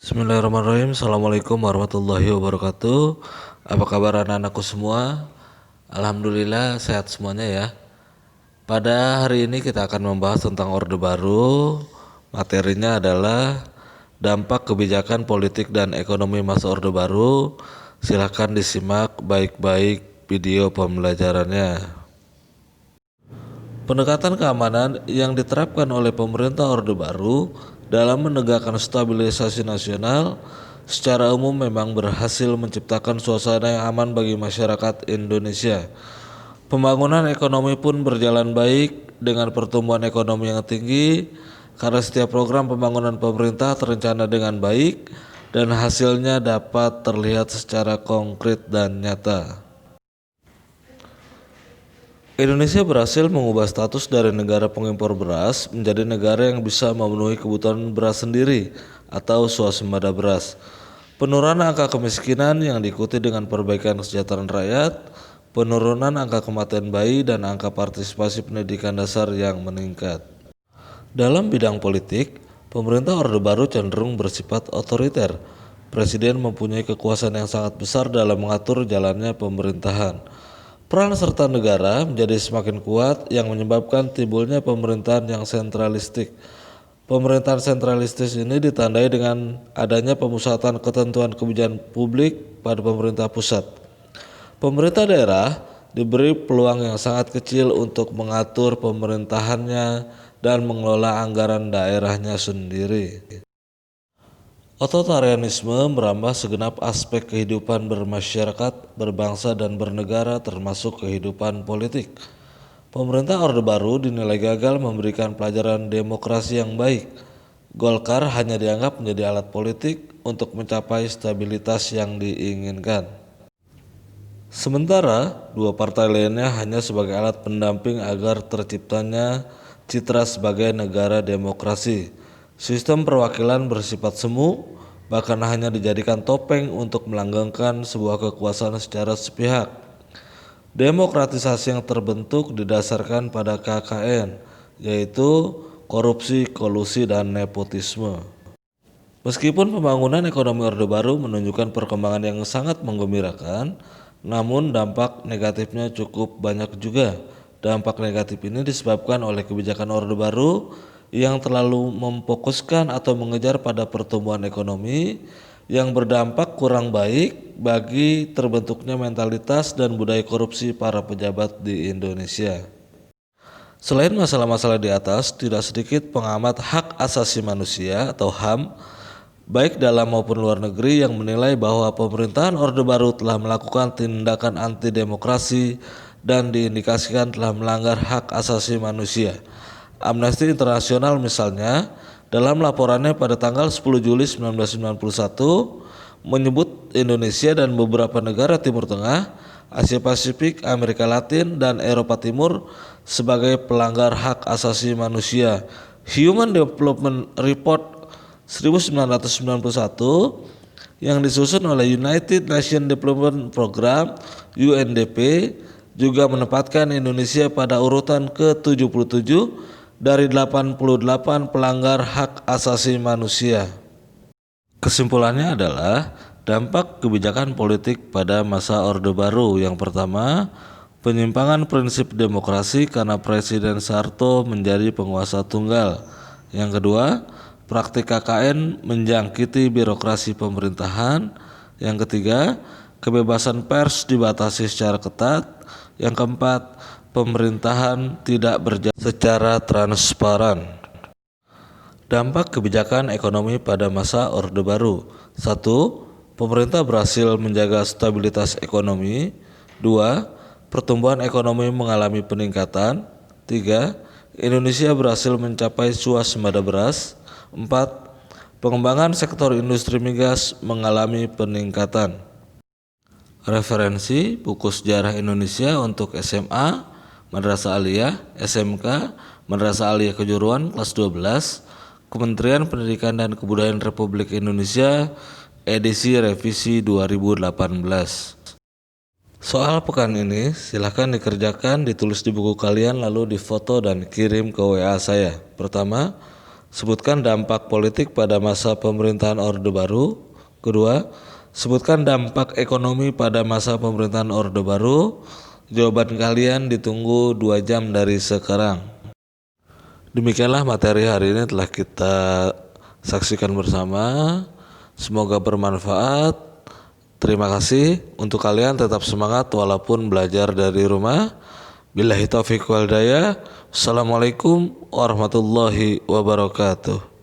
Bismillahirrahmanirrahim. Assalamualaikum warahmatullahi wabarakatuh. Apa kabar anak-anakku semua? Alhamdulillah sehat semuanya ya. Pada hari ini kita akan membahas tentang Orde Baru. Materinya adalah dampak kebijakan politik dan ekonomi masa Orde Baru. Silahkan disimak baik-baik video pembelajarannya. Pendekatan keamanan yang diterapkan oleh pemerintah Orde Baru dalam menegakkan stabilisasi nasional secara umum memang berhasil menciptakan suasana yang aman bagi masyarakat Indonesia. Pembangunan ekonomi pun berjalan baik dengan pertumbuhan ekonomi yang tinggi karena setiap program pembangunan pemerintah terencana dengan baik dan hasilnya dapat terlihat secara konkret dan nyata. Indonesia berhasil mengubah status dari negara pengimpor beras menjadi negara yang bisa memenuhi kebutuhan beras sendiri atau swasembada beras. Penurunan angka kemiskinan yang diikuti dengan perbaikan kesejahteraan rakyat, penurunan angka kematian bayi dan angka partisipasi pendidikan dasar yang meningkat. Dalam bidang politik, pemerintah Orde Baru cenderung bersifat otoriter. Presiden mempunyai kekuasaan yang sangat besar dalam mengatur jalannya pemerintahan. Peran serta negara menjadi semakin kuat yang menyebabkan timbulnya pemerintahan yang sentralistik. Pemerintahan sentralistis ini ditandai dengan adanya pemusatan ketentuan kebijakan publik pada pemerintah pusat. Pemerintah daerah diberi peluang yang sangat kecil untuk mengatur pemerintahannya dan mengelola anggaran daerahnya sendiri. Otoritarianisme merambah segenap aspek kehidupan bermasyarakat, berbangsa dan bernegara termasuk kehidupan politik. Pemerintah Orde Baru dinilai gagal memberikan pelajaran demokrasi yang baik. Golkar hanya dianggap menjadi alat politik untuk mencapai stabilitas yang diinginkan. Sementara dua partai lainnya hanya sebagai alat pendamping agar terciptanya citra sebagai negara demokrasi. Sistem perwakilan bersifat semu, bahkan hanya dijadikan topeng untuk melanggengkan sebuah kekuasaan secara sepihak. Demokratisasi yang terbentuk didasarkan pada KKN, yaitu korupsi, kolusi, dan nepotisme. Meskipun pembangunan ekonomi Orde Baru menunjukkan perkembangan yang sangat menggembirakan, namun dampak negatifnya cukup banyak juga. Dampak negatif ini disebabkan oleh kebijakan Orde Baru yang terlalu memfokuskan atau mengejar pada pertumbuhan ekonomi yang berdampak kurang baik bagi terbentuknya mentalitas dan budaya korupsi para pejabat di Indonesia. Selain masalah-masalah di atas, tidak sedikit pengamat hak asasi manusia atau HAM baik dalam maupun luar negeri yang menilai bahwa pemerintahan Orde Baru telah melakukan tindakan anti demokrasi dan diindikasikan telah melanggar hak asasi manusia. Amnesty International misalnya dalam laporannya pada tanggal 10 Juli 1991 menyebut Indonesia dan beberapa negara Timur Tengah, Asia Pasifik, Amerika Latin, dan Eropa Timur sebagai pelanggar hak asasi manusia. Human Development Report 1991 yang disusun oleh United Nations Development Program UNDP juga menempatkan Indonesia pada urutan ke-77 dari 88 pelanggar hak asasi manusia. Kesimpulannya adalah dampak kebijakan politik pada masa Orde Baru. Yang pertama, penyimpangan prinsip demokrasi karena Presiden Soeharto menjadi penguasa tunggal. Yang kedua, praktik KKN menjangkiti birokrasi pemerintahan. Yang ketiga, kebebasan pers dibatasi secara ketat. Yang keempat, pemerintahan tidak berjalan secara transparan. Dampak kebijakan ekonomi pada masa Orde Baru. 1. Pemerintah berhasil menjaga stabilitas ekonomi. 2. Pertumbuhan ekonomi mengalami peningkatan. 3. Indonesia berhasil mencapai swasembada beras. 4. Pengembangan sektor industri migas mengalami peningkatan. Referensi buku sejarah Indonesia untuk SMA, Madrasah Aliyah, SMK, Madrasah Aliyah Kejuruan kelas 12, Kementerian Pendidikan dan Kebudayaan Republik Indonesia, edisi revisi 2018. Soal pekan ini silahkan dikerjakan, ditulis di buku kalian lalu difoto dan kirim ke WA saya. Pertama, Sebutkan dampak politik pada masa pemerintahan Orde Baru. Kedua, sebutkan dampak ekonomi pada masa pemerintahan Orde Baru. Jawaban kalian ditunggu 2 jam dari sekarang. Demikianlah materi hari ini telah kita saksikan bersama. Semoga bermanfaat. Terima kasih. Untuk kalian tetap semangat walaupun belajar dari rumah. Billahi taufiq wal hidayah. Assalamualaikum warahmatullahi wabarakatuh.